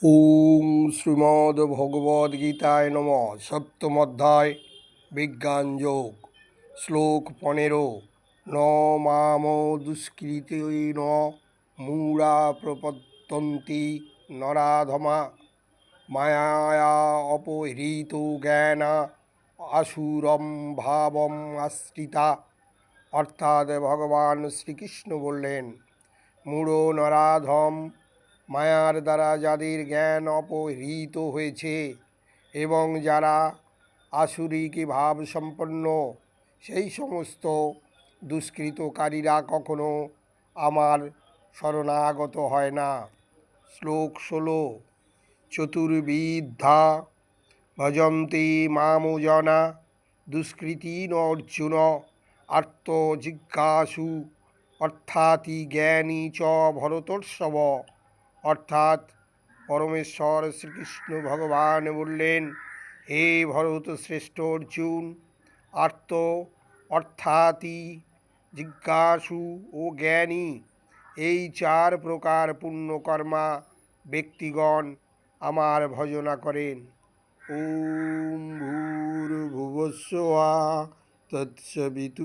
ওম শ্রীমদ্ভগবদ্গীতায় নম। সপ্তম অধ্যায় বিজ্ঞান যোগ। শ্লোক 15। ন মাম দুষ্কৃতেন মূঢ়া প্রপদ্যন্তি নরাধমা মায়া অপহৃত জ্ঞানা আসুরম ভাবম আশ্রিতা। অর্থাৎ ভগবান শ্রীকৃষ্ণ বললেন, মূঢ় নরাধম মায়ার দ্বারা যাদের জ্ঞান অপহৃত হয়েছে এবং যারা আসুরিক ভাব সম্পন্ন, সেই সমস্ত দুষ্কৃতকারীরা কখনো আমার শরণাগত হয় না। শ্লোক 16। চতুর্বিধা ভজন্তে মামজনা দুষ্কৃতিন অর্জুন আর্ত জিজ্ঞাসু অর্থাৎ জ্ঞানী চ ভরতর্ষভ। অর্থাৎ পরমেশ্বর শ্রীকৃষ্ণ ভগবান বললেন, হে ভরত শ্রেষ্ঠ অর্জুন, আর্ত অর্থাৎ জিজ্ঞাসু ও জ্ঞানী, এই চার প্রকার পুণ্যকর্মা ব্যক্তিগণ আমার ভজনা করেন। ওম ভূর্ভুবস্সুঃ তৎসবিতু।